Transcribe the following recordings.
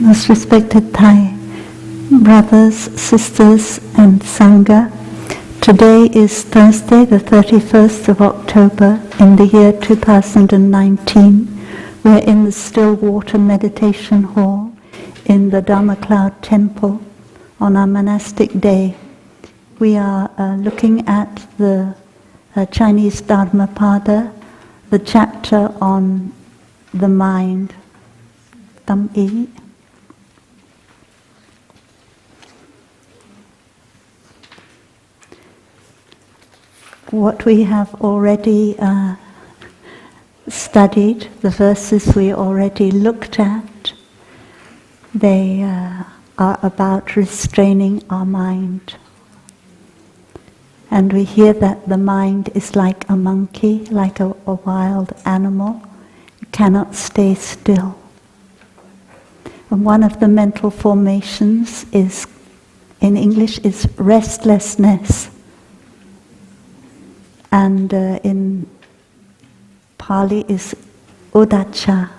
Most respected Thai brothers, sisters and Sangha, today is Thursday, the 31st of October in the year 2019. We're in the Stillwater Meditation Hall in the Dharma Cloud Temple on our monastic day. We are looking at the Chinese Dharmapada, the chapter on the mind. Tâm ý. What we have already studied, the verses we already looked at, they are about restraining our mind. And we hear that the mind is like a monkey, like a wild animal. It cannot stay still. And one of the mental formations is, in English, is restlessness. And in Pali is uddhacca.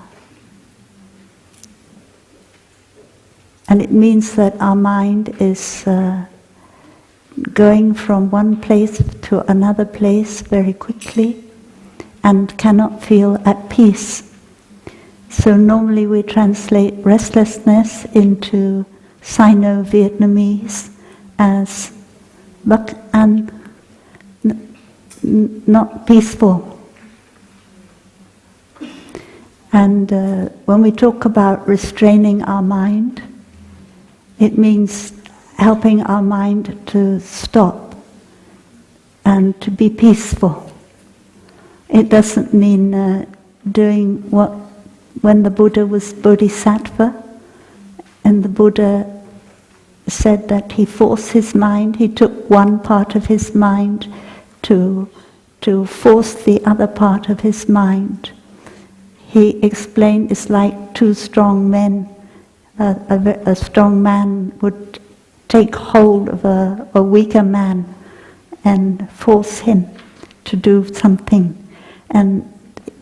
And it means that our mind is going from one place to another place very quickly and cannot feel at peace. So normally we translate restlessness into Sino-Vietnamese as bất an, not peaceful. And when we talk about restraining our mind, it means helping our mind to stop and to be peaceful. It doesn't mean doing what when the Buddha was Bodhisattva, and the Buddha said that he forced his mind, he took one part of his mind to force the other part of his mind. He explained it's like two strong men. A strong man would take hold of a weaker man and force him to do something. And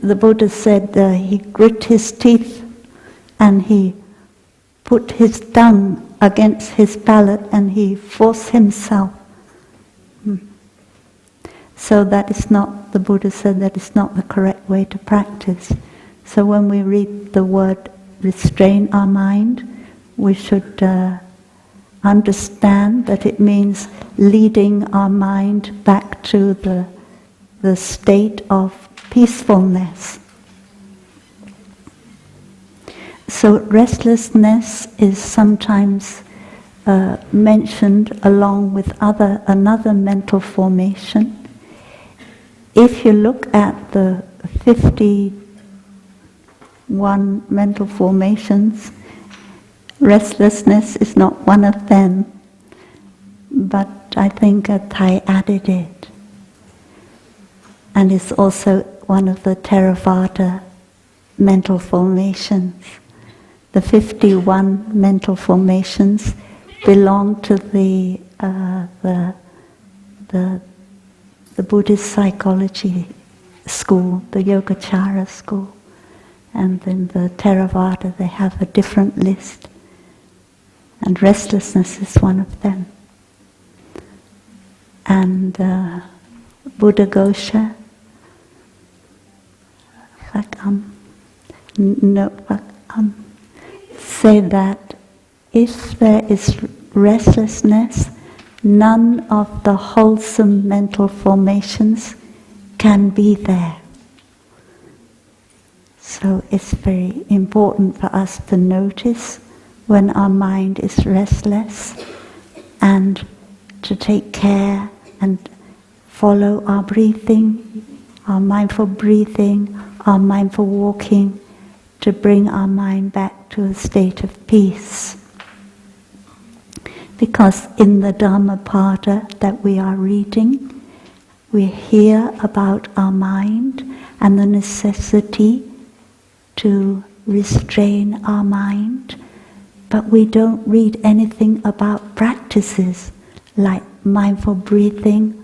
the Buddha said he grit his teeth and he put his tongue against his palate and he forced himself. So that is not, the Buddha said that is not the correct way to practice. So when we read the word restrain our mind, we should understand that it means leading our mind back to the state of peacefulness. So restlessness is sometimes mentioned along with another mental formation. If you look at the 51 mental formations, restlessness is not one of them, but I think Thai added it. And it's also one of the Theravada mental formations. The 51 mental formations belong to the Buddhist psychology school, the Yogacara school. And in the Theravada they have a different list. And restlessness is one of them. And Buddha Ghosha, say that if there is restlessness, none of the wholesome mental formations can be there. So it's very important for us to notice when our mind is restless and to take care and follow our breathing, our mindful breathing, our mindful walking, to bring our mind back to a state of peace. Because in the Dhammapada that we are reading, we hear about our mind and the necessity to restrain our mind, but we don't read anything about practices like mindful breathing,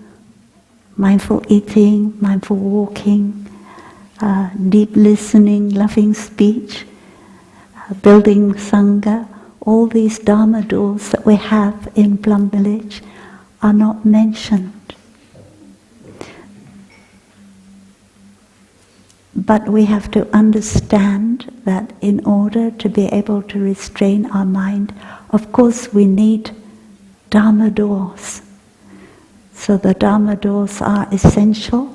mindful eating, mindful walking, deep listening, loving speech, building Sangha, all these Dharma doors that we have in Plum Village are not mentioned. But we have to understand that in order to be able to restrain our mind, of course we need Dharma doors. So the Dharma doors are essential,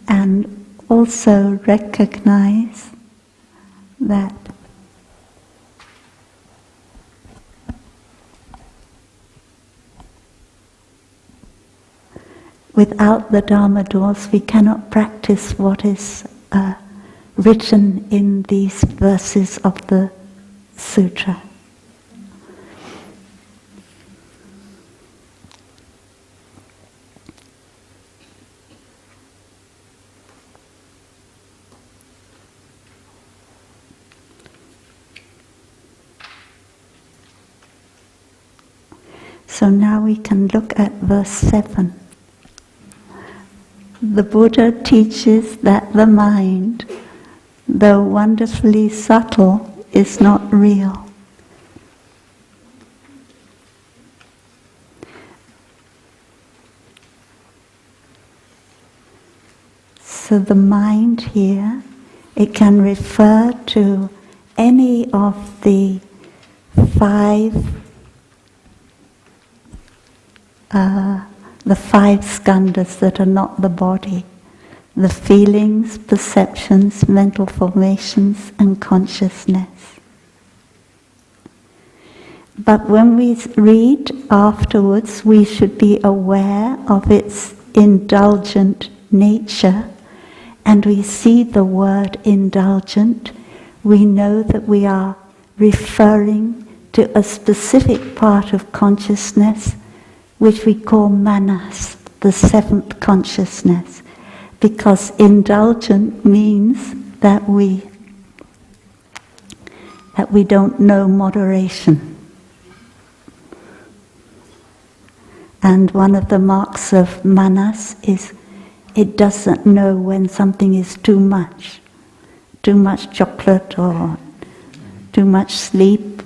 and also recognize that without the Dharma doors we cannot practice what is written in these verses of the sutra. So now we can look at verse 7. The Buddha teaches that the mind, though wonderfully subtle, is not real. So the mind here, it can refer to any of the five skandhas that are not the body, the feelings, perceptions, mental formations, and consciousness. But when we read afterwards, we should be aware of its indulgent nature, and we see the word indulgent, we know that we are referring to a specific part of consciousness which we call manas, the seventh consciousness, because indulgent means that we don't know moderation. And one of the marks of manas is it doesn't know when something is too much chocolate or too much sleep,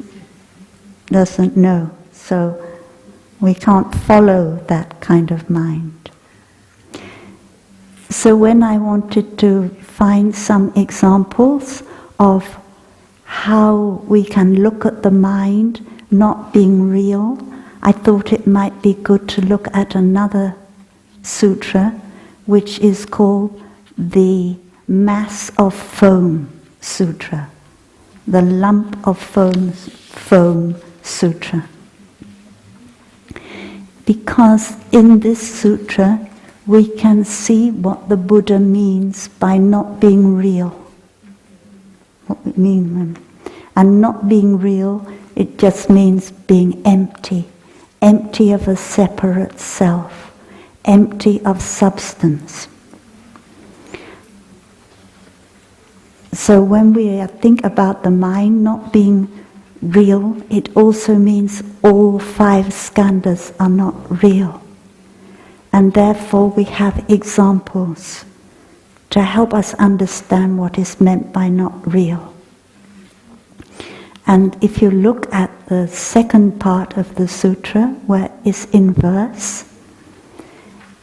doesn't know. So we can't follow that kind of mind. So when I wanted to find some examples of how we can look at the mind not being real, I thought it might be good to look at another sutra, which is called the Mass of Foam Sutra, the Lump of Foam Sutra. Because in this sutra we can see what the Buddha means by not being real. What we mean, and not being real, it just means being empty, empty of a separate self, empty of substance. So when we think about the mind not being real, it also means all five skandhas are not real. And therefore we have examples to help us understand what is meant by not real. And if you look at the second part of the sutra, where it's in verse,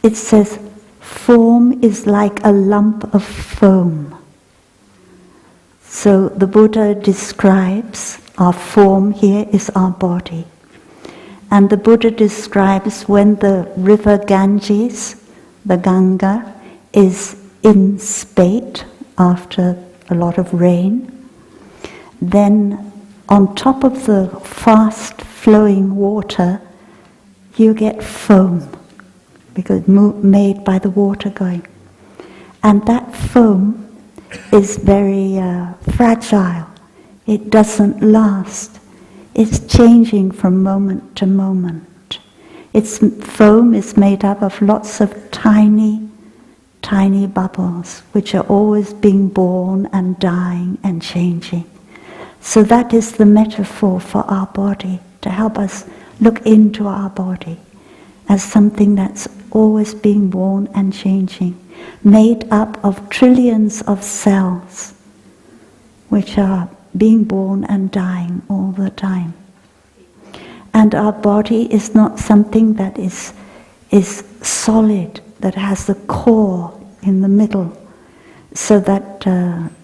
it says, form is like a lump of foam. So the Buddha describes our form here is our body. And the Buddha describes when the river Ganges, the Ganga, is in spate after a lot of rain, then on top of the fast flowing water you get foam, because made by the water going. And that foam is very fragile. It doesn't last. It's changing from moment to moment. Its foam is made up of lots of tiny, tiny bubbles, which are always being born and dying and changing. So that is the metaphor for our body, to help us look into our body as something that's always being born and changing, made up of trillions of cells, which are being born and dying all the time. And our body is not something that is solid, that has a core in the middle, so that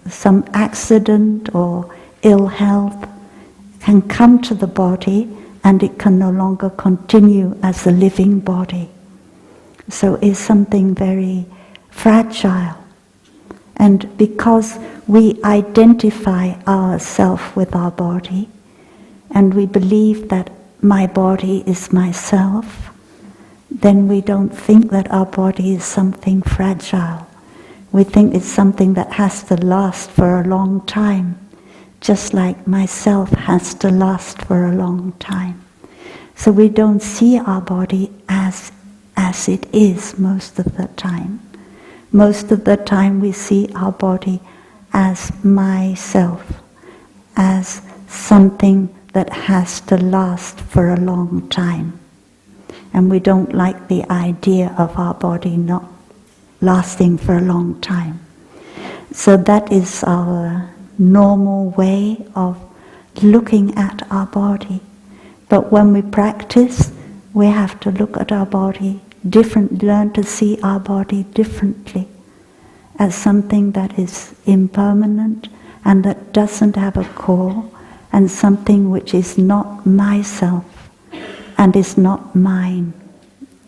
some accident or ill health can come to the body and it can no longer continue as a living body. So it's something very fragile. And because we identify ourselves with our body, and we believe that my body is myself, then we don't think that our body is something fragile. We think it's something that has to last for a long time, just like myself has to last for a long time. So we don't see our body as it is most of the time. Most of the time we see our body as myself, as something that has to last for a long time. And we don't like the idea of our body not lasting for a long time. So that is our normal way of looking at our body. But when we practice, we have to look at our body differently, learn to see our body differently, as something that is impermanent and that doesn't have a core, and something which is not myself and is not mine.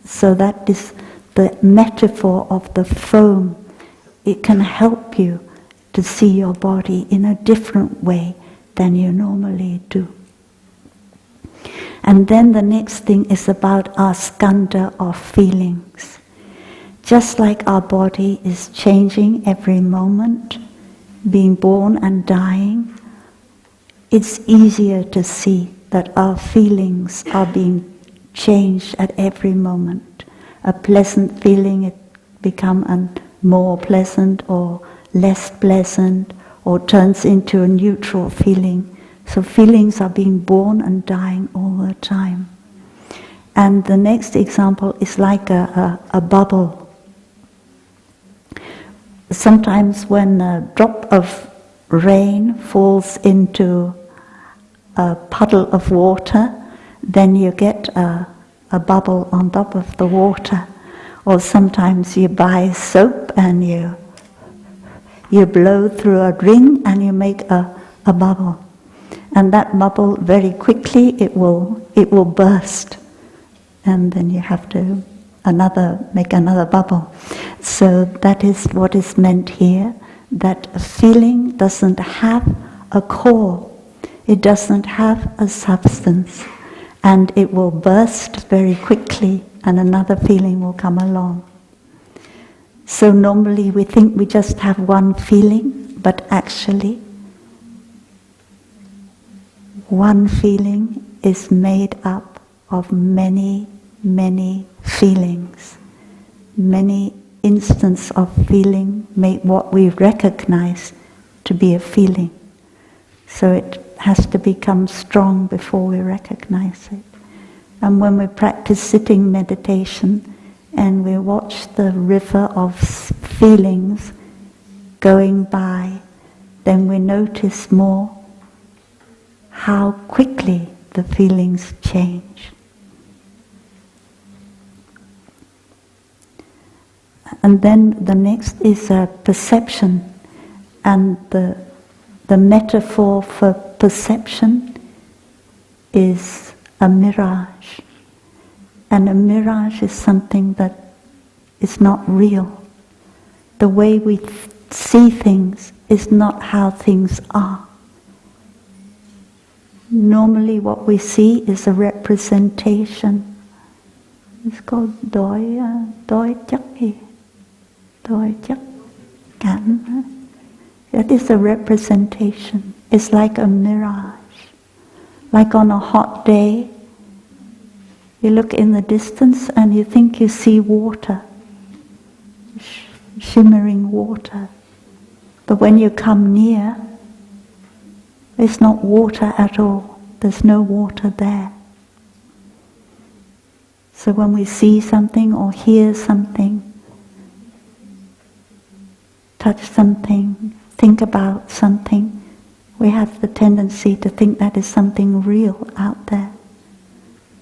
So that is the metaphor of the foam. It can help you to see your body in a different way than you normally do. And then the next thing is about our skandha of feelings. Just like our body is changing every moment, being born and dying, it's easier to see that our feelings are being changed at every moment. A pleasant feeling, it becomes more pleasant or less pleasant, or turns into a neutral feeling. So feelings are being born and dying all the time. And the next example is like a bubble. Sometimes when a drop of rain falls into a puddle of water, then you get a bubble on top of the water. Or sometimes you buy soap and you blow through a ring and you make a bubble. And that bubble, very quickly, it will burst. And then you have to make another bubble. So that is what is meant here, that a feeling doesn't have a core. It doesn't have a substance. And it will burst very quickly and another feeling will come along. So normally we think we just have one feeling, but actually one feeling is made up of many, many feelings. Many instances of feeling make what we recognize to be a feeling. So it has to become strong before we recognize it. And when we practice sitting meditation and we watch the river of feelings going by, then we notice more how quickly the feelings change. And then the next is perception, and the metaphor for perception is a mirage. And a mirage is something that is not real. The way we see things is not how things are. Normally what we see is a representation. It's called đối chất gì? Đối chất cảnh. That is a representation. It's like a mirage. Like on a hot day, you look in the distance and you think you see water, shimmering water. But when you come near, it's not water at all. There's no water there. So when we see something or hear something, touch something, think about something, we have the tendency to think that is something real out there.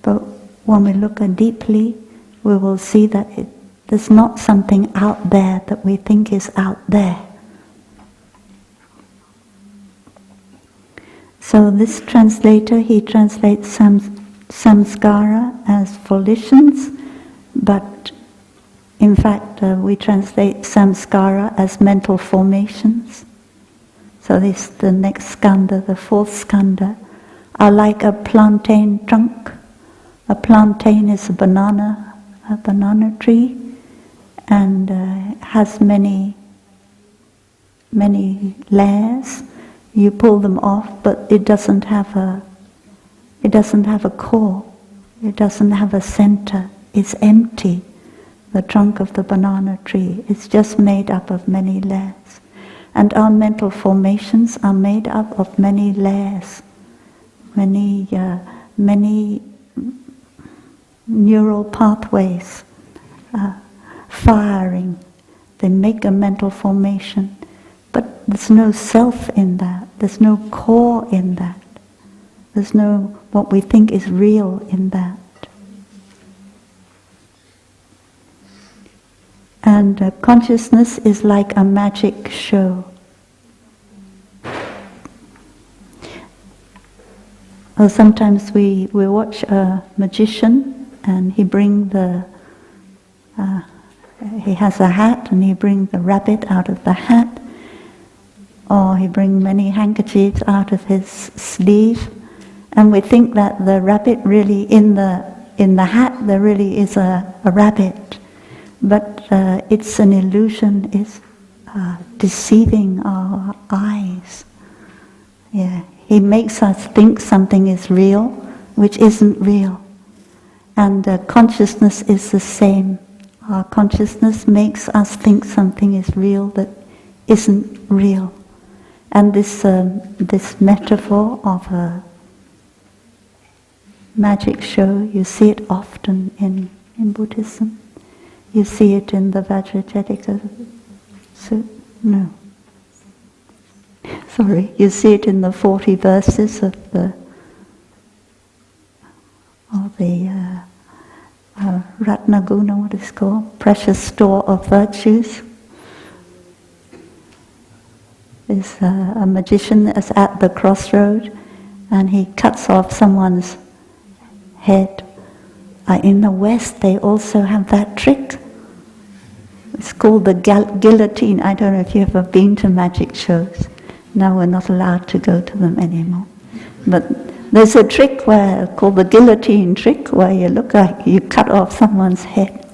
But when we look deeply, we will see that there's not something out there that we think is out there. So this translator, he translates samskara as volitions, but in fact we translate samskara as mental formations. So this, the next skandha, the fourth skandha, are like a plantain trunk. A plantain is a banana tree, and has many layers. You pull them off, but it doesn't have a core. It doesn't have a center. It's empty. The trunk of the banana tree is just made up of many layers. And our mental formations are made up of many layers, many neural pathways firing. They make a mental formation, but there's no self in that. There's no core in that. There's no what we think is real in that. And consciousness is like a magic show. Well, sometimes we watch a magician, and he has a hat, and he brings the rabbit out of the hat, or he brings many handkerchiefs out of his sleeve, and we think that the rabbit really in the hat there really is a rabbit. But it's an illusion, it's deceiving our eyes. Yeah, he makes us think something is real, which isn't real. And consciousness is the same. Our consciousness makes us think something is real that isn't real. And this metaphor of a magic show, you see it often in Buddhism. You see it in the Vajrayattika Sutta. You see it in the 40 verses of the Ratnaguna, what it's called, precious store of virtues. There's a magician that's at the crossroad, and he cuts off someone's head. In the West, they also have that trick. It's called the guillotine. I don't know if you've ever been to magic shows. Now we're not allowed to go to them anymore. But there's a trick called the guillotine trick, where you look like you cut off someone's head.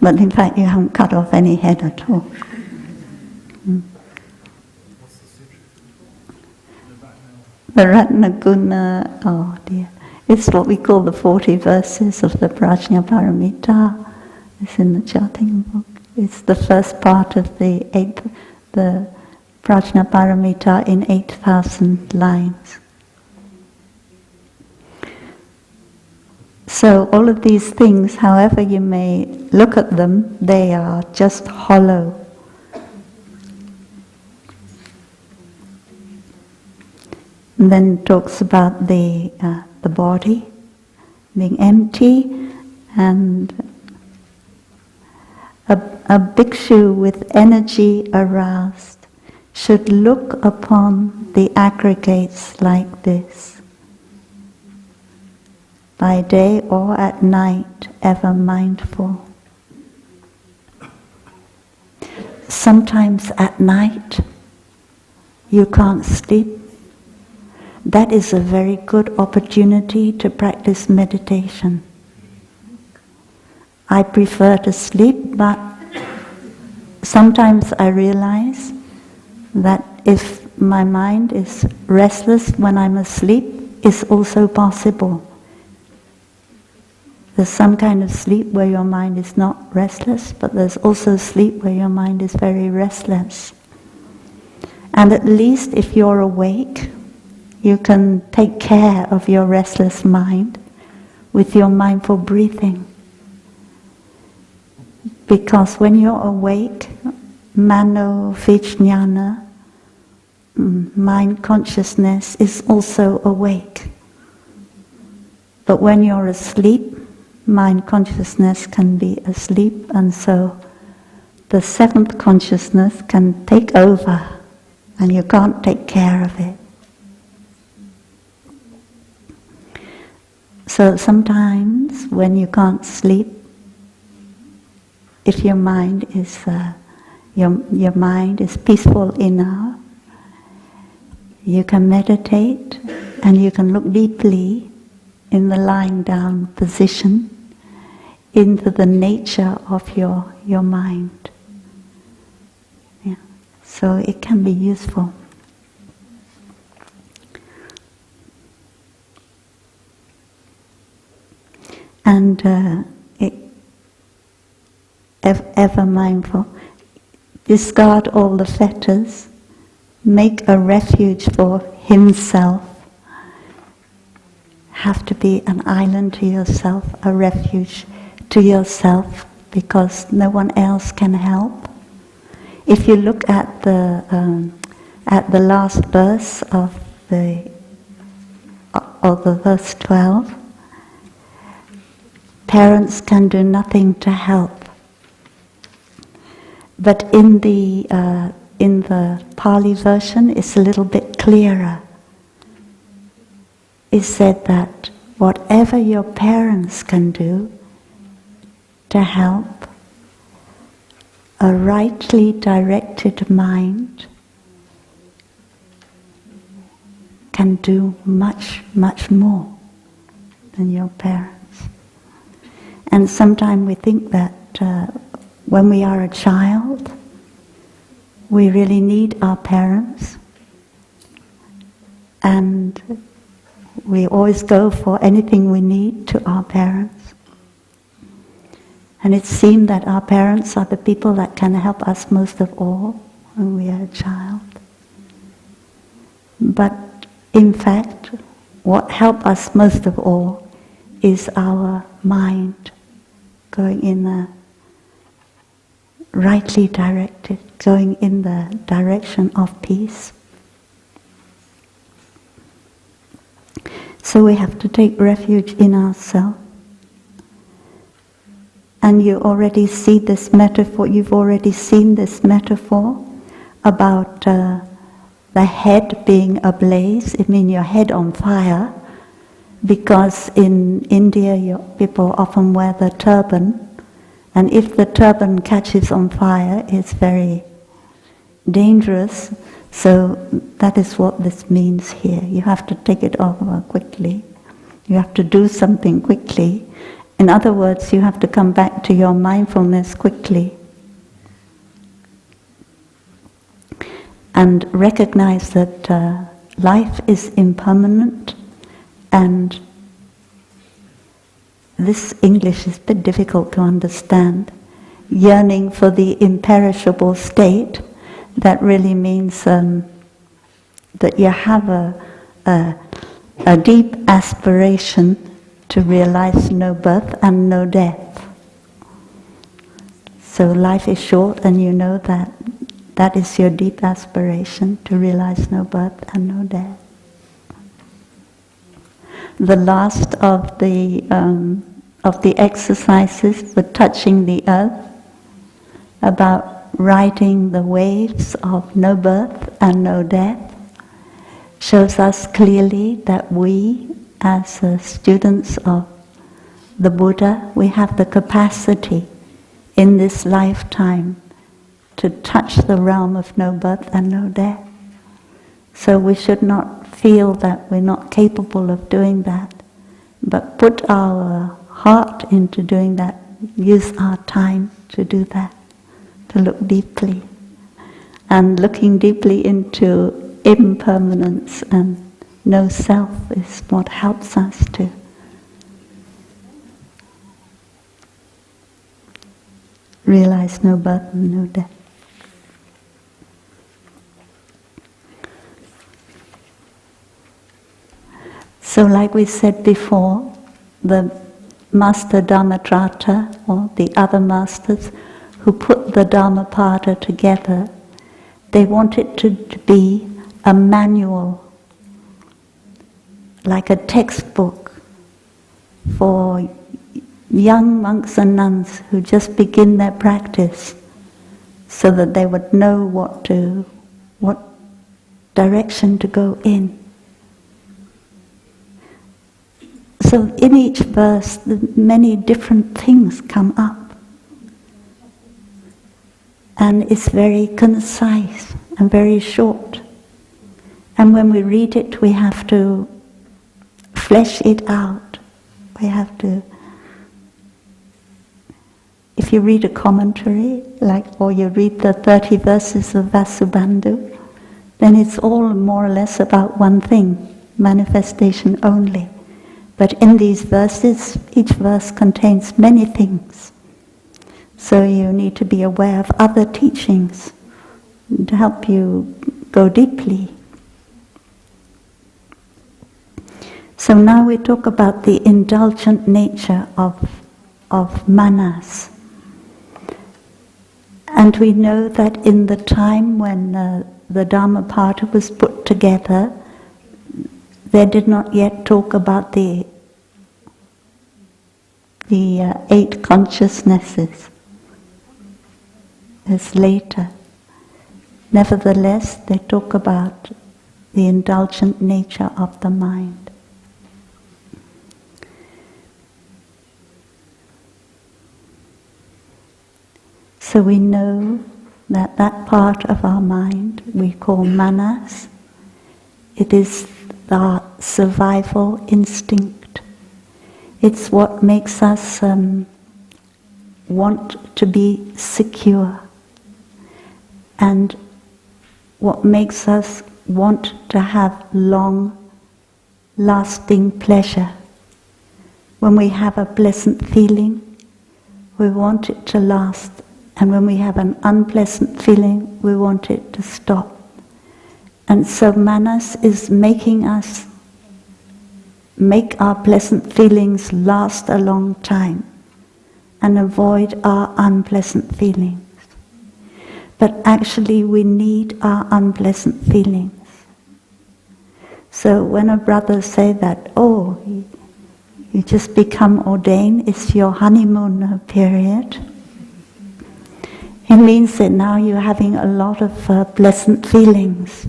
But in fact, you haven't cut off any head at all. The Ratnaguna, oh dear. It's what we call the 40 verses of the Prajnaparamita. It's in the charting book. It's the first part of the Prajnaparamita in 8,000 lines. So all of these things, however you may look at them, they are just hollow. And then talks about the body being empty, and a bhikshu with energy aroused should look upon the aggregates like this, by day or at night, ever mindful. Sometimes at night you can't sleep. That is a very good opportunity to practice meditation. I prefer to sleep, but sometimes I realize that if my mind is restless when I'm asleep, it's also possible. There's some kind of sleep where your mind is not restless, but there's also sleep where your mind is very restless. And at least if you're awake, you can take care of your restless mind with your mindful breathing. Because when you're awake, mano vijnana, mind consciousness is also awake. But when you're asleep, mind consciousness can be asleep, and so the seventh consciousness can take over, and you can't take care of it. So sometimes when you can't sleep, if your mind is peaceful enough, you can meditate and you can look deeply in the lying down position into the nature of your mind. Yeah. So it can be useful. And ever mindful, discard all the fetters, make a refuge for himself. Have to be an island to yourself, a refuge to yourself, because no one else can help. If you look at the last verse of the verse 12, parents can do nothing to help. But in the Pali version, it's a little bit clearer. It said that whatever your parents can do to help, a rightly directed mind can do much, much more than your parents. And sometimes we think that when we are a child, we really need our parents, and we always go for anything we need to our parents. And it seemed that our parents are the people that can help us most of all when we are a child. But in fact, what helps us most of all is our mind going in the rightly directed, going in the direction of peace. So we have to take refuge in ourselves. And you already see this metaphor, you've already seen this metaphor about the head being ablaze. It means your head on fire, because in India people often wear the turban, and if the turban catches on fire, it's very dangerous. So that is what this means here. You have to take it over quickly. You have to do something quickly. In other words, you have to come back to your mindfulness quickly. And recognize that life is impermanent, and this English is a bit difficult to understand. Yearning for the imperishable state, that really means that you have a deep aspiration to realize no birth and no death. So life is short, and you know that that is your deep aspiration, to realize no birth and no death. The last of the exercises for touching the earth, about riding the waves of no birth and no death, shows us clearly that we, as students of the Buddha, we have the capacity in this lifetime to touch the realm of no birth and no death. So we should not feel that we're not capable of doing that, but put our heart into doing that, use our time to do that, to look deeply. And looking deeply into impermanence and no self is what helps us to realize no birth and no death. So like we said before, the Master Dhammatrata, or the other masters who put the Dhammapada together, they want it to be a manual, like a textbook for young monks and nuns who just begin their practice, so that they would know what direction to go in. So in each verse, many different things come up. And it's very concise and very short. And when we read it, we have to flesh it out. We have to, if you read a commentary, or you read the 30 verses of Vasubandhu, then it's all more or less about one thing, manifestation only. But in these verses, each verse contains many things. So you need to be aware of other teachings to help you go deeply. So now we talk about the indulgent nature of manas. And we know that in the time when the Dharmapada was put together, they did not yet talk about the 8 consciousnesses. It's later. Nevertheless, they talk about the indulgent nature of the mind. So we know that that part of our mind we call manas. It is the survival instinct. It's what makes us want to be secure, and what makes us want to have long-lasting pleasure. When we have a pleasant feeling, we want it to last, and when we have an unpleasant feeling, we want it to stop. And so manas is making us make our pleasant feelings last a long time and avoid our unpleasant feelings. But actually we need our unpleasant feelings. So when a brother say that, oh, you just become ordained, it's your honeymoon period, it means that now you're having a lot of pleasant feelings.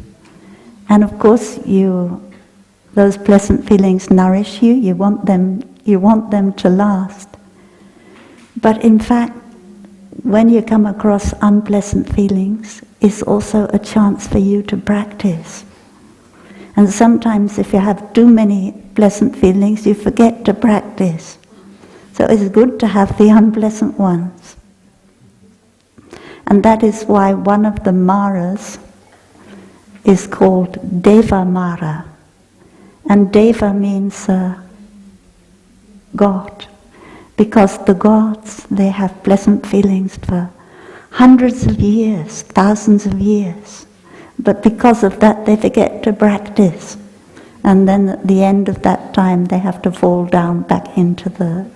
And of course those pleasant feelings nourish you, you want them to last. But in fact, when you come across unpleasant feelings, it's also a chance for you to practice. And sometimes if you have too many pleasant feelings, you forget to practice. So it's good to have the unpleasant ones. And that is why one of the maras is called Deva Mara. And Deva means God. Because the gods, they have pleasant feelings for hundreds of years, thousands of years. But because of that, they forget to practice. And then at the end of that time, they have to fall down back into the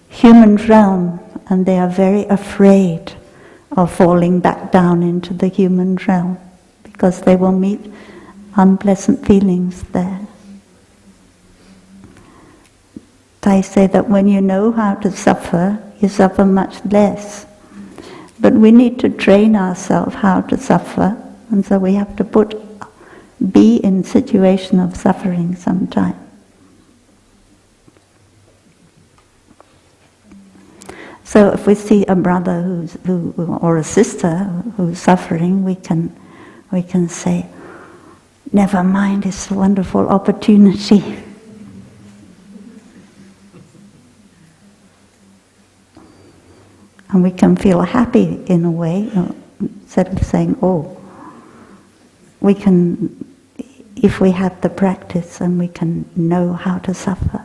human realm. And they are very afraid of falling back down into the human realm, because they will meet unpleasant feelings there. I say that when you know how to suffer, you suffer much less. But we need to train ourselves how to suffer, and so we have to be in situation of suffering sometime. So if we see a brother or a sister who's suffering, we can say, never mind, it's a wonderful opportunity. And we can feel happy in a way, instead of saying, oh, we can, if we have the practice and we can know how to suffer,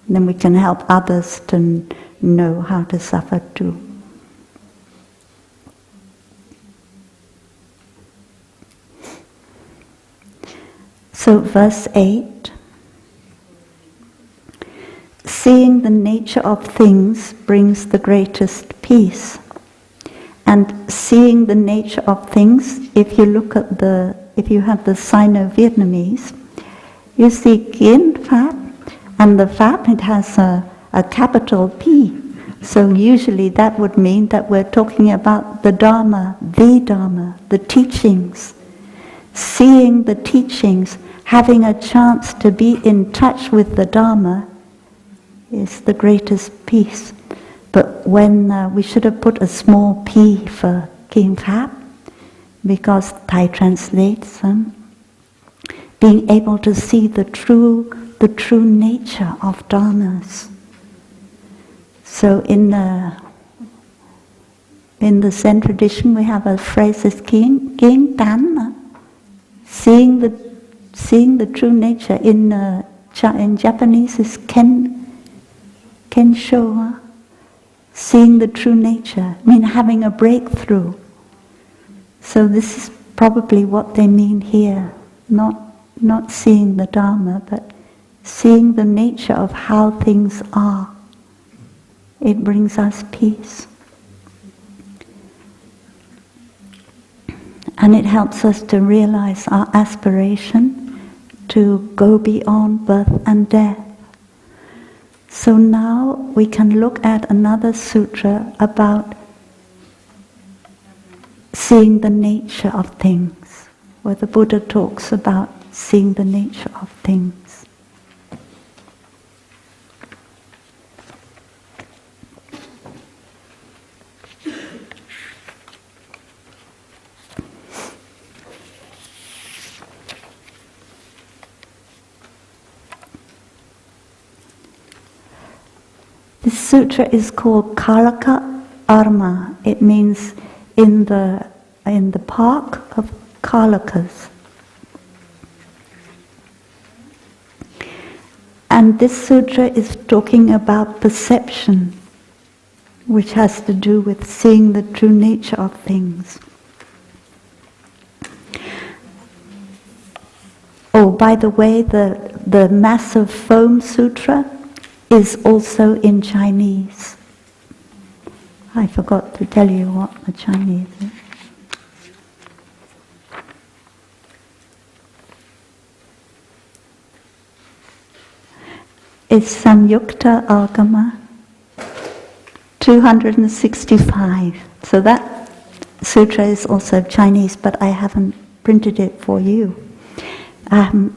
then we can help others to know how to suffer too. So verse 8, seeing the nature of things brings the greatest peace. And seeing the nature of things, if you look at the if you have the Sino-Vietnamese, you see Kiến Pháp, and the Pháp, it has a capital P. So usually that would mean that we're talking about the Dharma, the teachings. Seeing the teachings, having a chance to be in touch with the Dharma is the greatest peace. But when we should have put a small p for Kiến Pháp, because Thai translates being able to see the true nature of dharmas. So in the Zen tradition we have a phrase as Kiến Tán, seeing the true nature. In Japanese is Kensho, seeing the true nature, having a breakthrough. So this is probably what they mean here, not seeing the Dharma, but seeing the nature of how things are. It brings us peace. And it helps us to realize our aspiration to go beyond birth and death. So now we can look at another sutra about seeing the nature of things, where the Buddha talks about seeing the nature of things. This sutra is called Kalaka Arma. It means in the park of Kalakas. And this sutra is talking about perception, which has to do with seeing the true nature of things. Oh, by the way, the Massive Foam Sutra is also in Chinese. I forgot to tell you what the Chinese is. It's Samyukta Agama 265. So that sutra is also Chinese, but I haven't printed it for you. And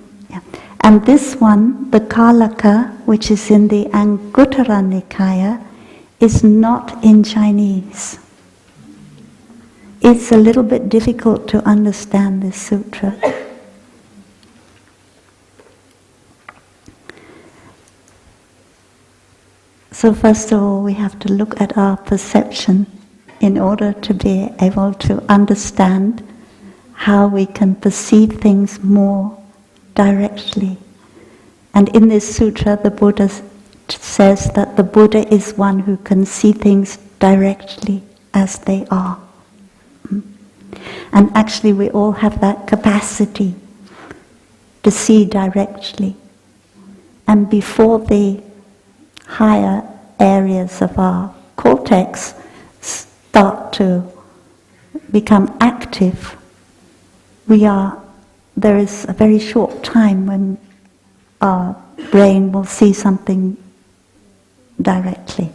this one, the Kalaka, which is in the Anguttara Nikaya, is not in Chinese. It's a little bit difficult to understand this sutra. So first of all, we have to look at our perception in order to be able to understand how we can perceive things more directly. And in this sutra, the Buddha says that the Buddha is one who can see things directly as they are. And actually we all have that capacity to see directly. And before the higher areas of our cortex start to become active, there is a very short time when our brain will see something directly.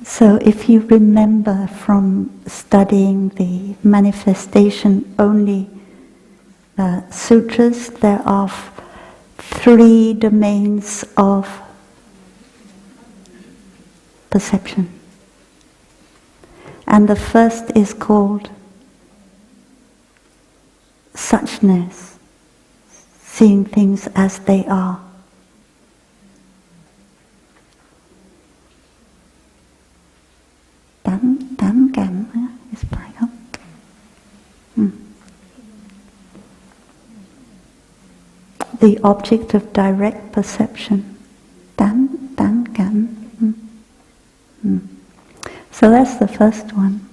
So if you remember from studying the manifestation-only sutras, there are 3 domains of perception. And the first is called suchness, seeing things as they are. Tán cảm is phải không? The object of direct perception. Tán cảm. So that's the first one.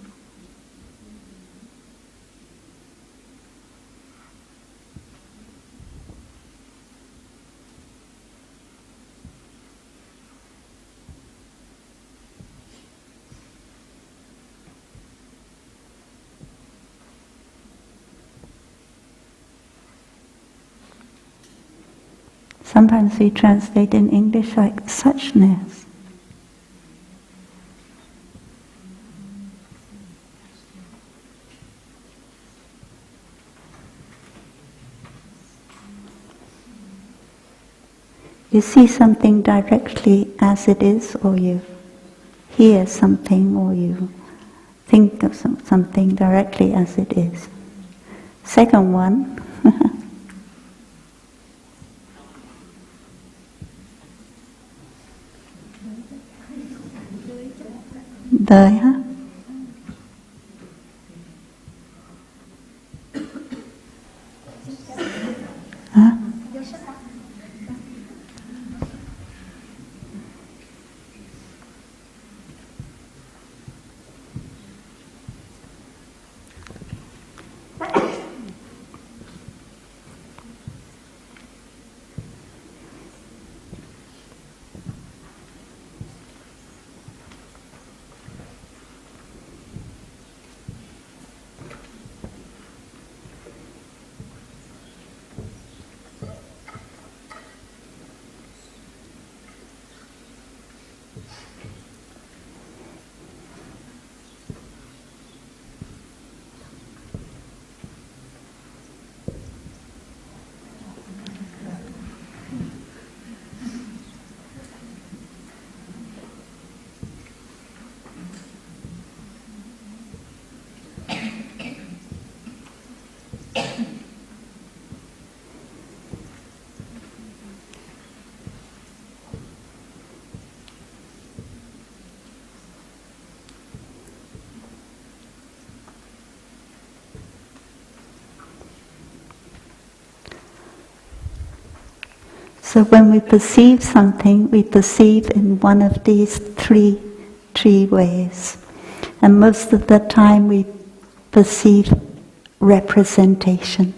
Sometimes we translate in English like suchness. You see something directly as it is, or you hear something, or you think of something directly as it is. Second one, đời hả? Hả? So when we perceive something, we perceive in one of these three ways. And most of the time we perceive representation.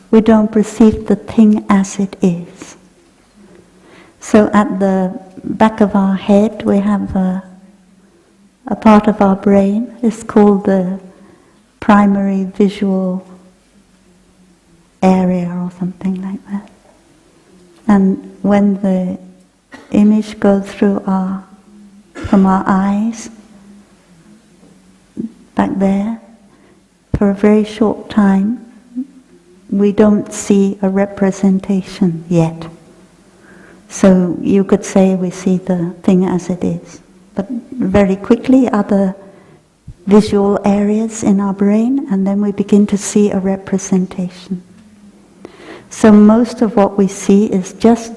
We don't perceive the thing as it is. So at the back of our head we have a part of our brain. It's called the primary visual area or something like that. And when the image goes through from our eyes, back there, for a very short time, we don't see a representation yet. So you could say we see the thing as it is. But very quickly other visual areas in our brain, and then we begin to see a representation. So most of what we see is just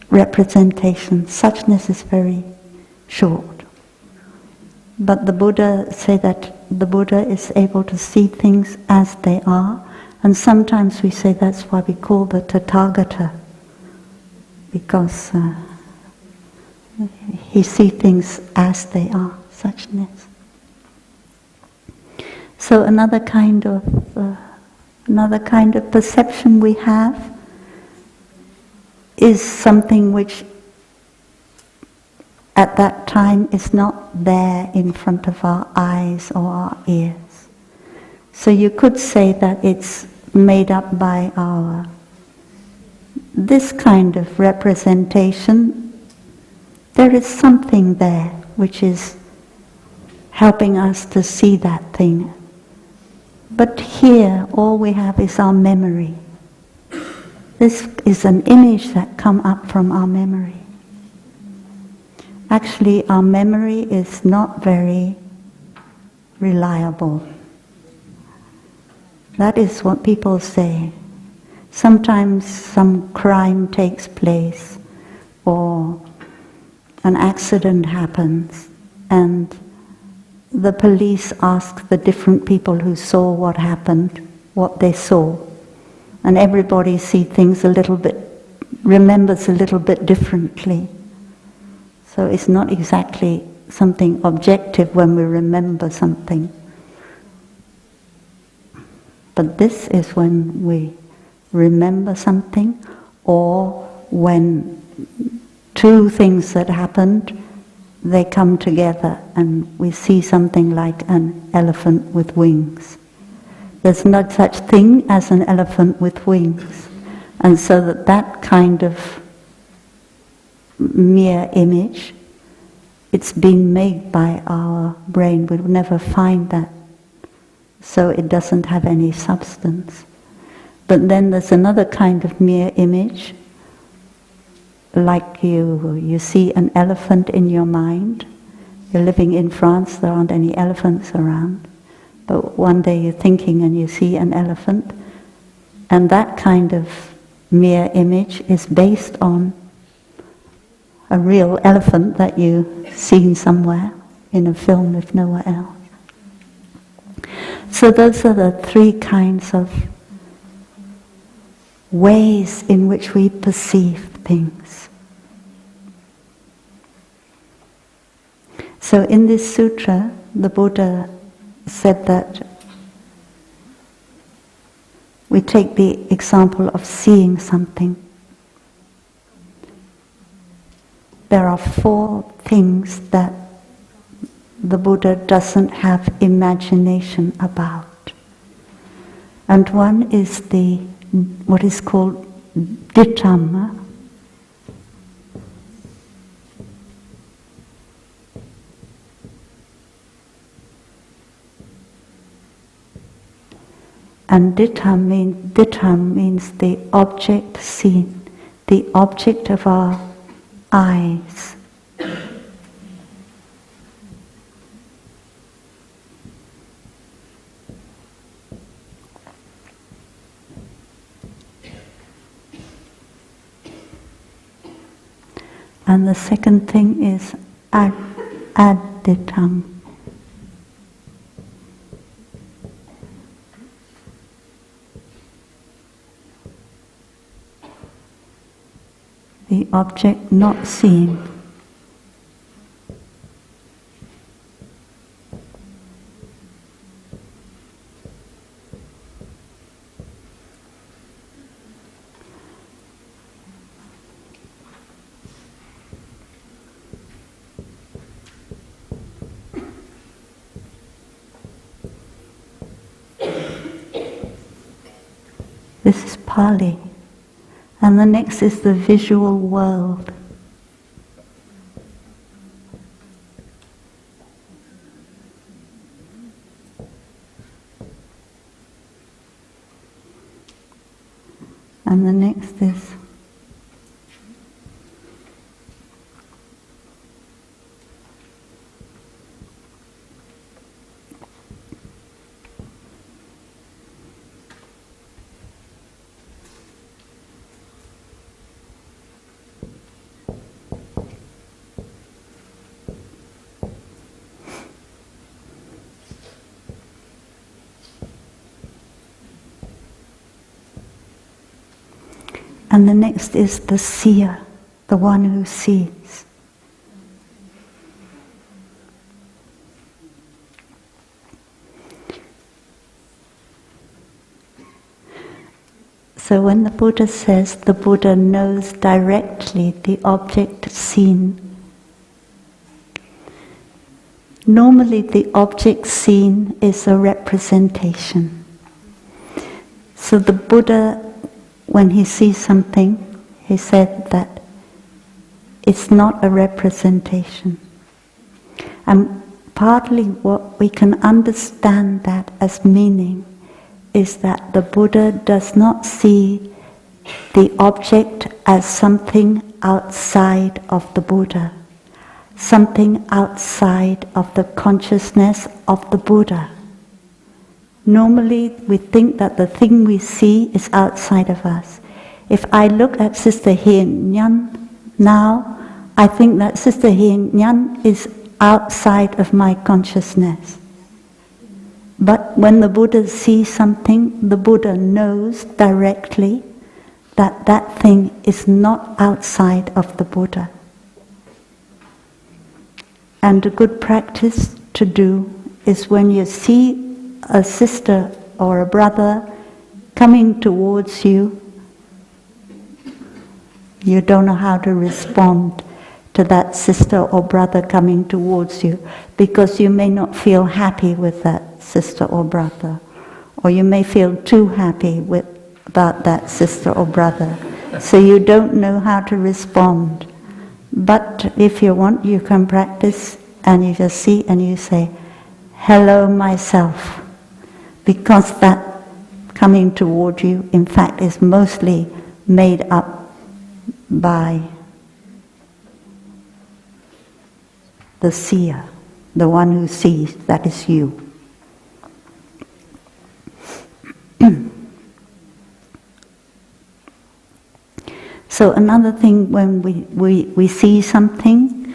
representation. Suchness is very short. But the Buddha say that the Buddha is able to see things as they are, and sometimes we say that's why we call the Tathagata, because he sees things as they are, suchness. So another kind of perception we have is something which at that time is not there in front of our eyes or our ears. So you could say that it's made up by this kind of representation. There is something there which is helping us to see that thing. But here, all we have is our memory. This is an image that comes up from our memory. Actually, our memory is not very reliable. That is what people say. Sometimes some crime takes place, or an accident happens, and the police ask the different people who saw what happened, what they saw. And everybody sees things remembers a little bit differently. So it's not exactly something objective when we remember something. But this is when we remember something, or when two things that happened, they come together and we see something like an elephant with wings. There's no such thing as an elephant with wings. And so that kind of mere image, it's been made by our brain. We would never find that. So it doesn't have any substance. But then there's another kind of mere image, like you see an elephant in your mind. You're living in France, there aren't any elephants around. But one day you're thinking and you see an elephant, and that kind of mere image is based on a real elephant that you've seen somewhere in a film, if nowhere else. So those are the three kinds of ways in which we perceive things. So in this sutra, the Buddha said that we take the example of seeing something. There are 4 things that the Buddha doesn't have imagination about. And one is what is called ditthama. And dittham means the object seen, the object of our eyes. And the second thing is aditam. The object not seen. This is Pali. And the next is the visual world. And the next is and the next is the seer, the one who sees. So when the Buddha says the Buddha knows directly the object seen, normally the object seen is a representation. So the Buddha, when he sees something, he said that it's not a representation. And partly what we can understand that as meaning is that the Buddha does not see the object as something outside of the Buddha, something outside of the consciousness of the Buddha. Normally we think that the thing we see is outside of us. If I look at Sister Hien Nhan now, I think that Sister Hien Nhan is outside of my consciousness. But when the Buddha sees something, the Buddha knows directly that that thing is not outside of the Buddha. And a good practice to do is when you see a sister or a brother coming towards you, you don't know how to respond to that sister or brother coming towards you, because you may not feel happy with that sister or brother, or you may feel too happy about that sister or brother, so you don't know how to respond. But if you want, you can practice and you just see and you say, hello myself, because that coming toward you in fact is mostly made up by the seer, the one who sees, that is you. So another thing, when we see something,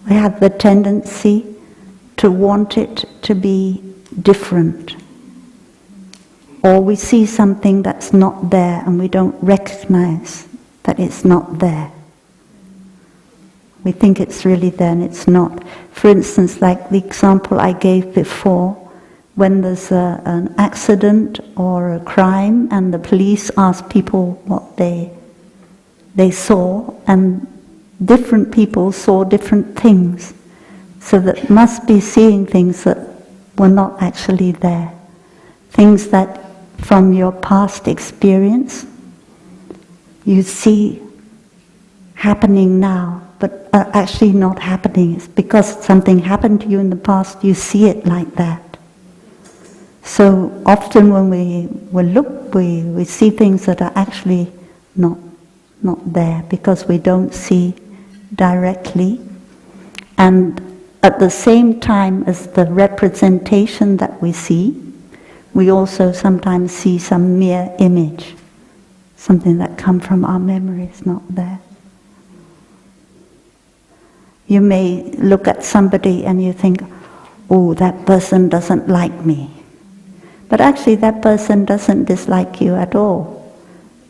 we have the tendency to want it to be different. Or we see something that's not there and we don't recognize that it's not there. We think it's really there and it's not. For instance, like the example I gave before, when there's an accident or a crime and the police ask people what they saw, and different people saw different things. So that must be seeing things that were not actually there. Things that from your past experience you see happening now, but are actually not happening. It's because something happened to you in the past, you see it like that. So often when we look, we see things that are actually not there, because we don't see directly. And at the same time as the representation that we see, we also sometimes see some mere image, something that comes from our memory is not there. You may look at somebody and you think, oh, that person doesn't like me. But actually that person doesn't dislike you at all.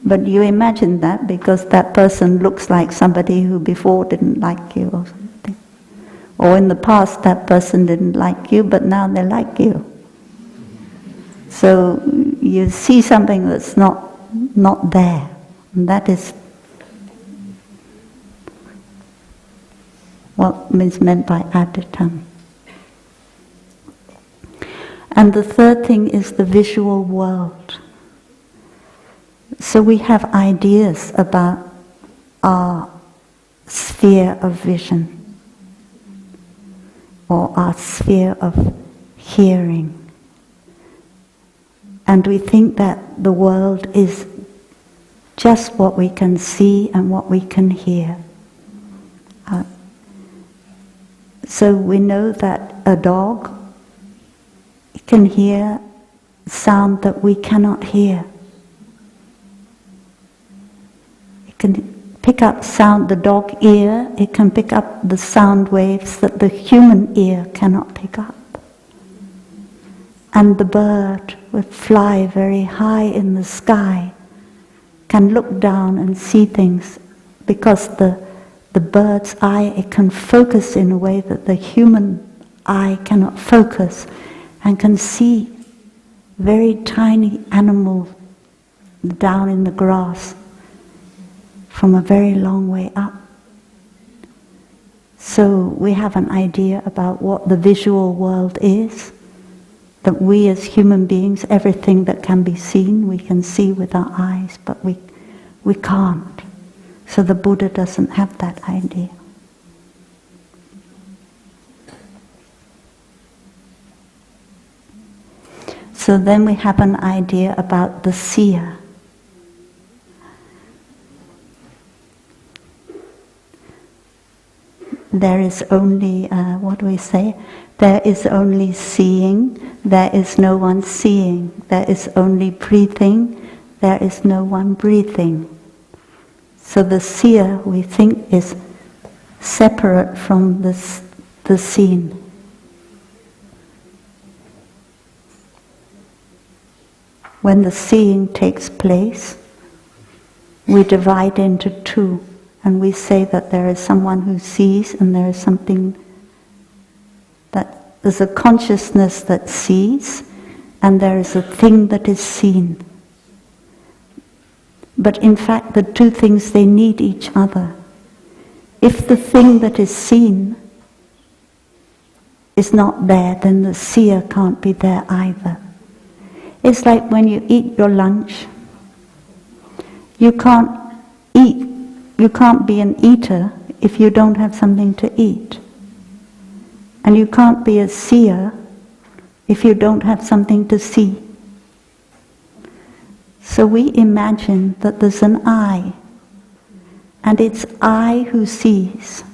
But you imagine that because that person looks like somebody who before didn't like you or something. Or in the past that person didn't like you, but now they like you. So you see something that's not there. And that is what is meant by aditam. And the third thing is the visual world. So we have ideas about our sphere of vision, or our sphere of hearing. And we think that the world is just what we can see and what we can hear. So we know that a dog can hear sound that we cannot hear. It can pick up sound, the dog ear, it can pick up the sound waves that the human ear cannot pick up. And the bird would fly very high in the sky, can look down and see things, because the bird's eye, it can focus in a way that the human eye cannot focus, and can see very tiny animals down in the grass from a very long way up. So we have an idea about what the visual world is, that we as human beings, everything that can be seen, we can see with our eyes, but we can't. So the Buddha doesn't have that idea. So then we have an idea about the seer. There is only, what do we say? There is only seeing, there is no one seeing. There is only breathing, there is no one breathing. So the seer, we think, is separate from the seen. When the seeing takes place, we divide into two, and we say that there is someone who sees and there is something there's a consciousness that sees, and there is a thing that is seen. But in fact, the two things, they need each other. If the thing that is seen is not there, then the seer can't be there either. It's like when you eat your lunch. You can't be an eater if you don't have something to eat. And you can't be a seer if you don't have something to see. So we imagine that there's an I, and it's I who sees.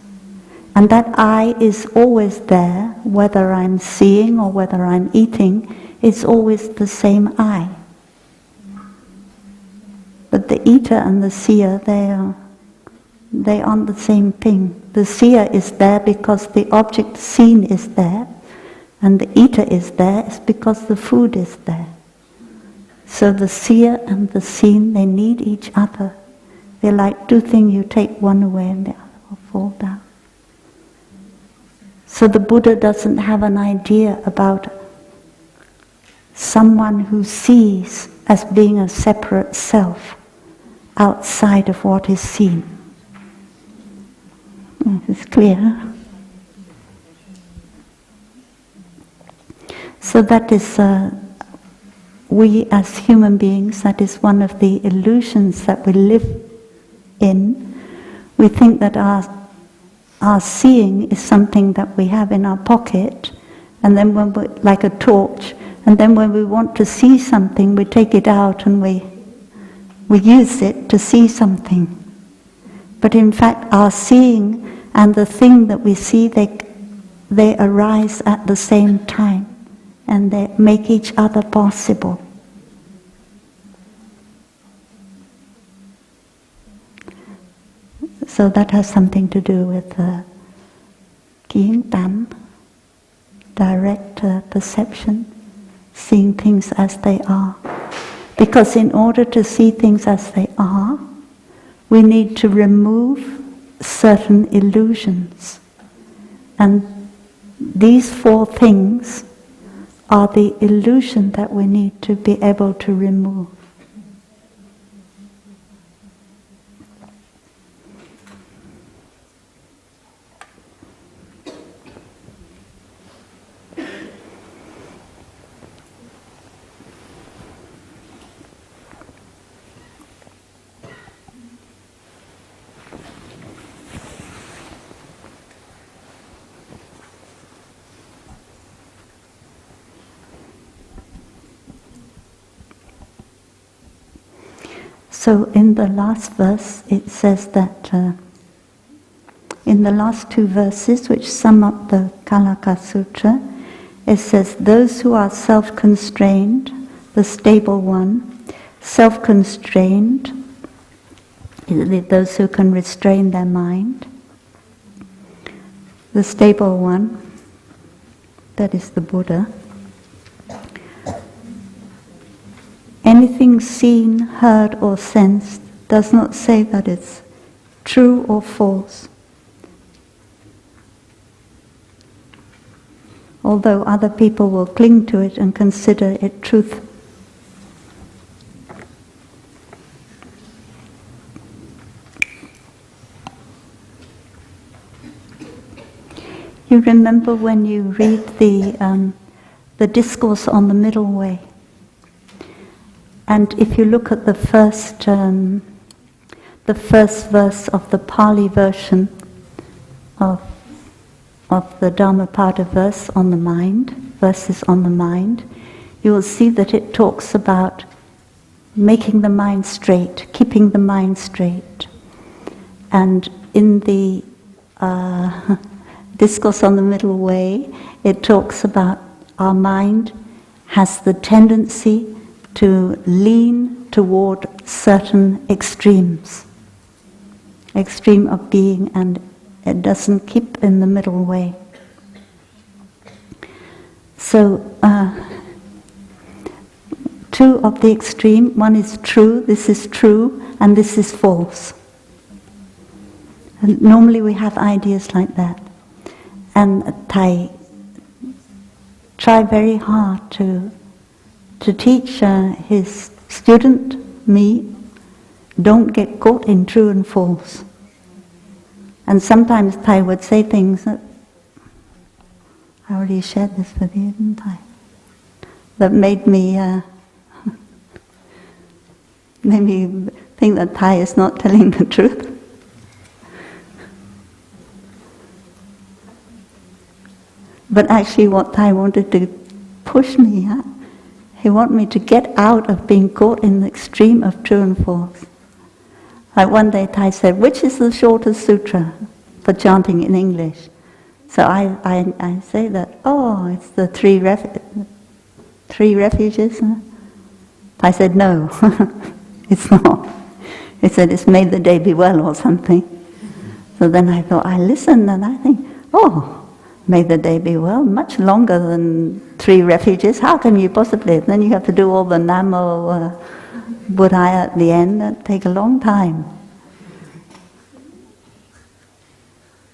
And that I is always there, whether I'm seeing or whether I'm eating, it's always the same I. But the eater and the seer, they aren't the same thing. The seer is there because the object seen is there, and the eater is there is because the food is there. So the seer and the seen, they need each other. They're like two things, you take one away and the other will fall down. So the Buddha doesn't have an idea about someone who sees as being a separate self outside of what is seen. It's clear. So that is, we as human beings, that is one of the illusions that we live in. We think that our seeing is something that we have in our pocket, and then when we, like a torch, and then when we want to see something, we take it out and we use it to see something. But in fact, our seeing and the thing that we see, they arise at the same time, and they make each other possible. So that has something to do with kiến tánh, direct perception, seeing things as they are. Because in order to see things as they are, we need to remove certain illusions. And these four things are the illusion that we need to be able to remove. So in the last verse, it says that, in the last two verses, which sum up the Kalaka Sutra, it says, those who are self-constrained, the stable one, self-constrained, those who can restrain their mind, the stable one, that is the Buddha. Anything seen, heard or sensed does not say that it's true or false. Although other people will cling to it and consider it truth. You remember when you read the discourse on the middle way? And if you look at the first verse of the Pali version of the Dharmapada verse on the mind, verses on the mind, you will see that it talks about making the mind straight, keeping the mind straight. And in the discourse on the middle way, it talks about our mind has the tendency to lean toward certain extremes, extreme of being, and it doesn't keep in the middle way. So, two of the extreme, one is true, this is true, and this is false. And normally we have ideas like that. And Thầy try very hard to teach his student, me, don't get caught in true and false. And sometimes Thai would say things that, I already shared this with you, didn't I? That made me think that Thai is not telling the truth. But actually what Thai wanted to push me, he wanted me to get out of being caught in the extreme of true and false. Like one day Thai said, which is the shortest sutra for chanting in English? So I say that, it's the three refuges. Thai said, no, it's not. He said, it's made the day be well or something. So then I thought, I listened and I think, may the day be well, much longer than three refuges. How can you possibly? Then you have to do all the Namo Buddhaya at the end. That take a long time.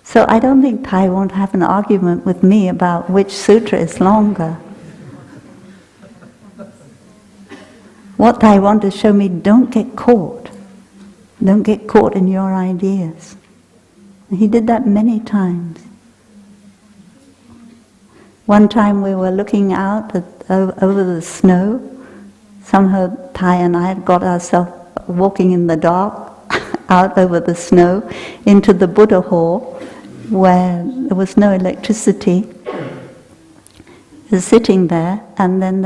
So I don't think Thai won't have an argument with me about which sutra is longer. What Thai want to show me, don't get caught. Don't get caught in your ideas. And he did that many times. One time we were looking out over the snow. Somehow Thai and I had got ourselves walking in the dark out over the snow into the Buddha hall where there was no electricity. We were sitting there, and then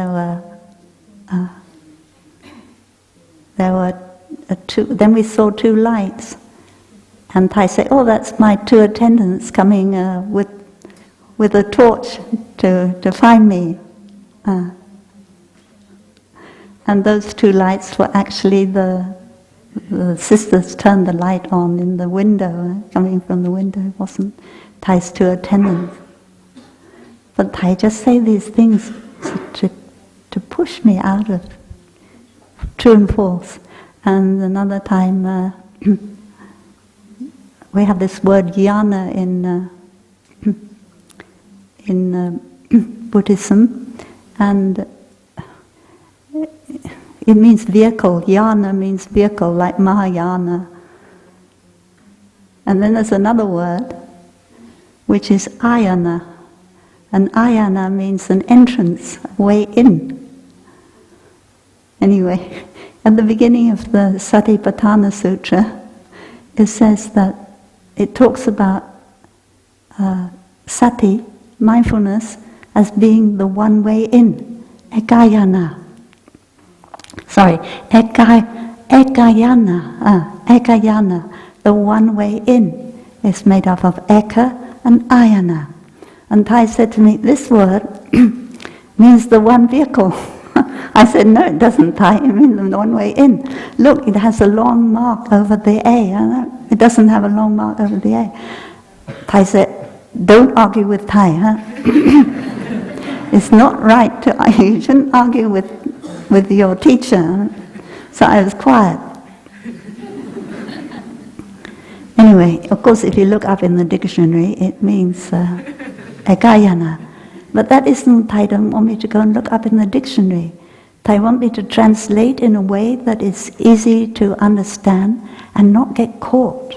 then we saw two lights. And Thai said, that's my two attendants coming with a torch to find me. And those two lights were actually the sisters turned the light on in the window, coming from the window. It wasn't Thai's two attendants. But Thai just say these things to push me out of true and false. And another time, we have this word jnana in Buddhism, and it means vehicle. Jnana means vehicle, like Mahayana. And then there's another word, which is ayana. And ayana means an entrance, way in. Anyway, at the beginning of the Satipatthana Sutra, it says that it talks about sati, mindfulness, as being the one way in, ekayana. Ekayana, the one way in, is made up of eka and ayana. And Thai said to me, this word means the one vehicle. I said, no, it doesn't, Thai, it means the one way in. Look, it has a long mark over the A. It doesn't have a long mark over the A. Thai said, don't argue with Thai, It's not right to argue. You shouldn't argue with your teacher. So I was quiet. Anyway, of course, if you look up in the dictionary, it means ekayana. But that isn't, Thai don't want me to go and look up in the dictionary. Thai want me to translate in a way that is easy to understand and not get caught.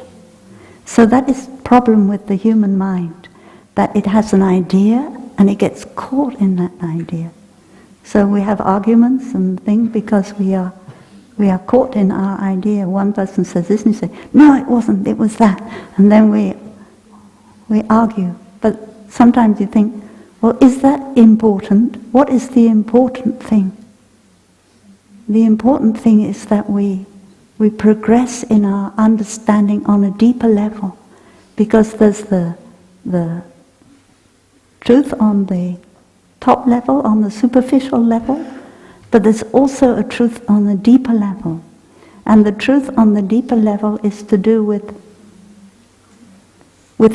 So that is the problem with the human mind, that it has an idea and it gets caught in that idea. So we have arguments and things because we are caught in our idea. One person says this and you say, no, it wasn't, it was that. And then we argue. But sometimes you think, well, is that important? What is the important thing? The important thing is that we progress in our understanding on a deeper level, because there's the truth on the top level, on the superficial level, but there's also a truth on the deeper level. And the truth on the deeper level is to do with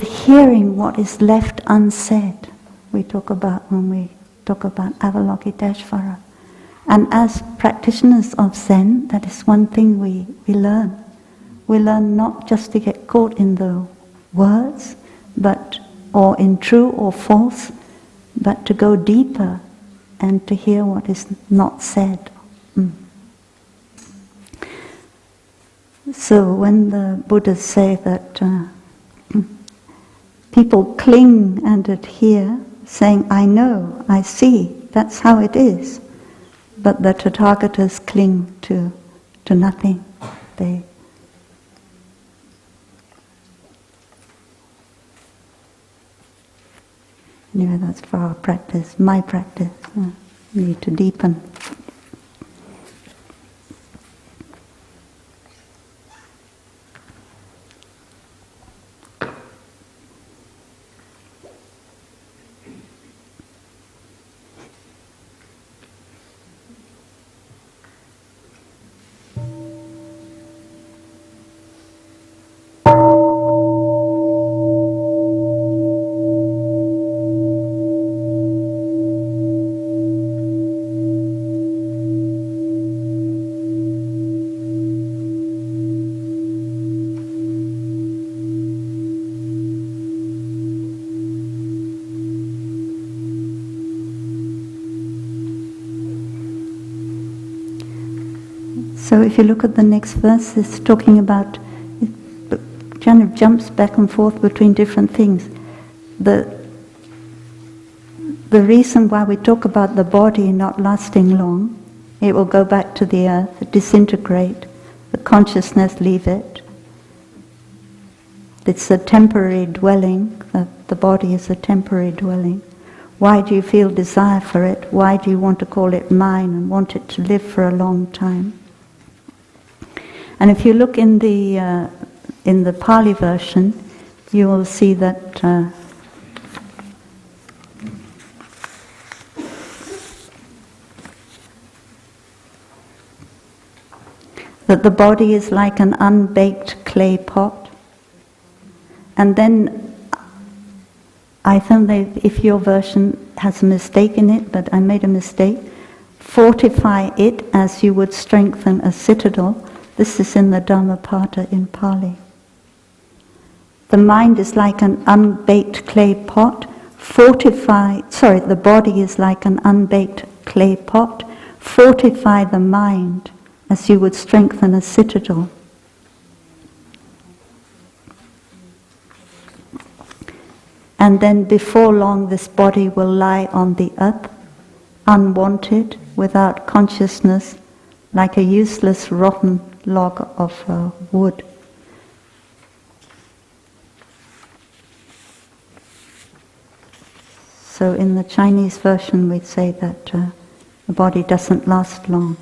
hearing what is left unsaid. We talk about when we talk about Avalokiteshvara. And as practitioners of Zen, that is one thing we learn. We learn not just to get caught in the words, or in true or false, but to go deeper and to hear what is not said. So when the Buddhas say that people cling and adhere, saying, I know, I see, that's how it is. But the Tathagatas cling to nothing. Anyway, that's for our practice, my practice. Need to deepen. So if you look at the next verse, it's talking about, it kind of jumps back and forth between different things. The reason why we talk about the body not lasting long, it will go back to the earth, disintegrate, the consciousness leave it. It's a temporary dwelling, the body is a temporary dwelling. Why do you feel desire for it? Why do you want to call it mine and want it to live for a long time? And if you look in the Pali version, you will see that the body is like an unbaked clay pot. And then I think that if your version has a mistake in it, but I made a mistake, fortify it as you would strengthen a citadel. This is in the Dharmapada in Pali. The mind is like an unbaked clay pot. The body is like an unbaked clay pot. Fortify the mind as you would strengthen a citadel. And then before long this body will lie on the earth, unwanted, without consciousness, like a useless rotten log of wood. So in the Chinese version we say that the body doesn't last long.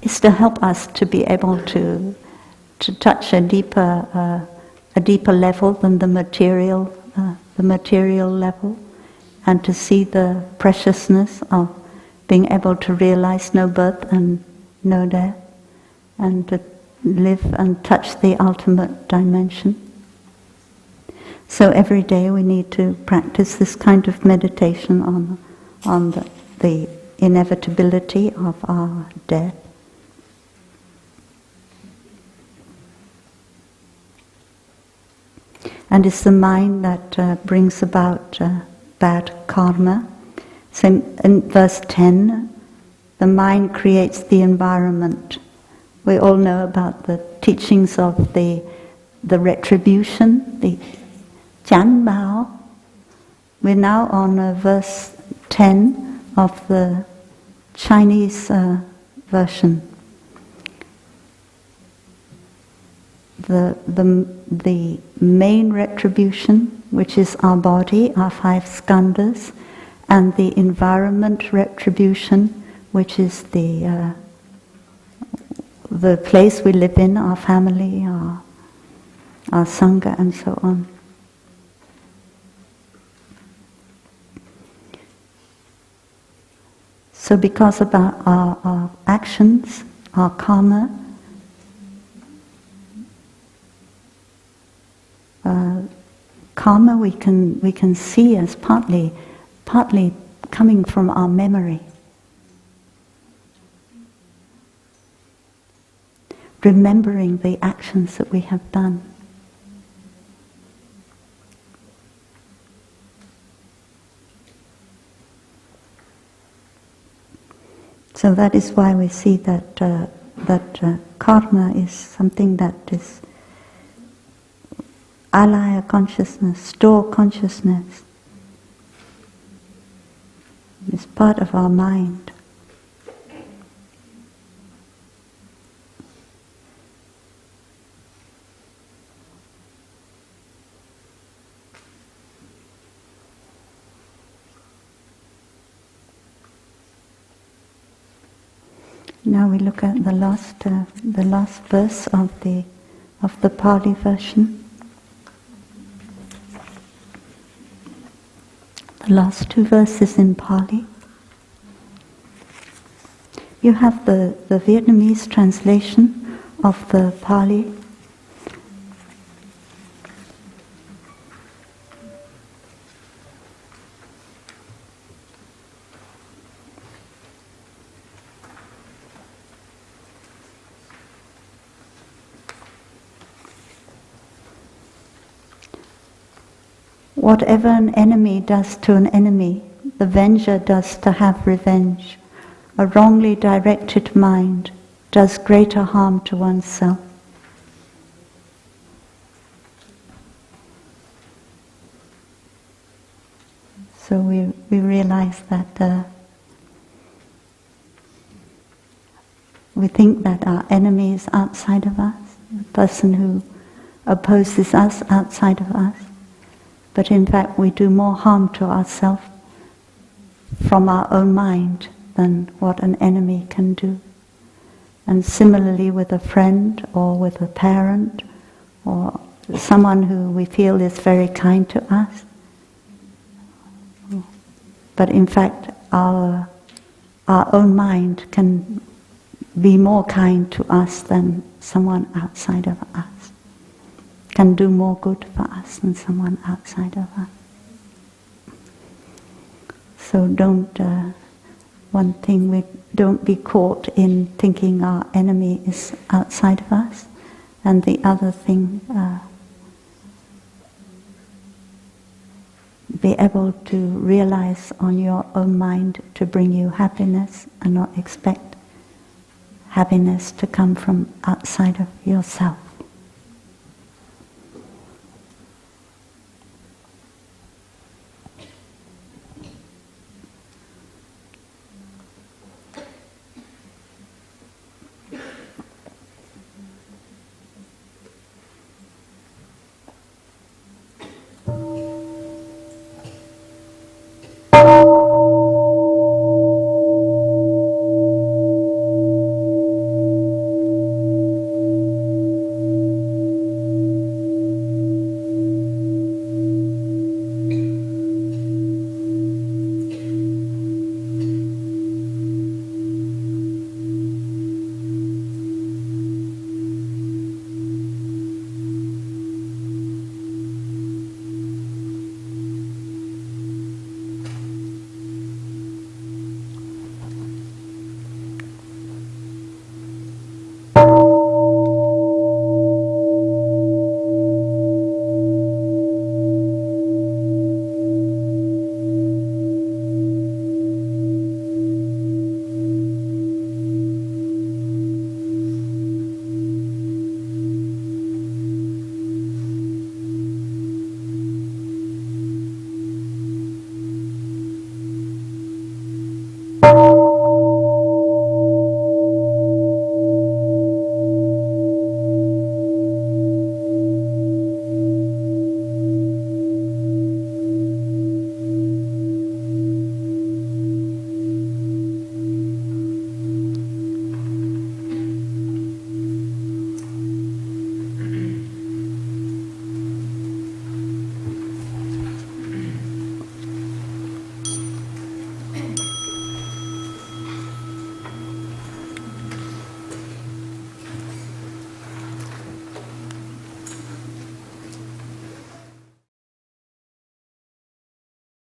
It's to help us to be able to touch a deeper level than the material level, and to see the preciousness of being able to realize no birth and no death, and to live and touch the ultimate dimension. So every day we need to practice this kind of meditation on the inevitability of our death. And it's the mind that brings about bad karma. So in verse 10, the mind creates the environment. We all know about the teachings of the retribution, the Chan Duc. We're now on verse 10 of the Chinese version. The main retribution, which is our body, our 5 skandhas, and the environment retribution, which is the place we live in, our family, our sangha, and so on. So because of our actions, our karma, karma we can see as partly coming from our memory. Remembering the actions that we have done. So that is why we see that karma is something that is alaya consciousness, store consciousness. It's part of our mind. Now we look at the last verse of the Pali version. The last two verses in Pali. You have the Vietnamese translation of the Pali. Whatever an enemy does to an enemy, the venger does to have revenge. A wrongly directed mind does greater harm to oneself. So we realize that we think that our enemy is outside of us, the person who opposes us outside of us. But in fact we do more harm to ourselves from our own mind than what an enemy can do. And similarly with a friend or with a parent or someone who we feel is very kind to us. But in fact our own mind can be more kind to us than someone outside of us. Can do more good for us than someone outside of us. So don't be caught in thinking our enemy is outside of us, and the other thing, be able to realize on your own mind to bring you happiness and not expect happiness to come from outside of yourself.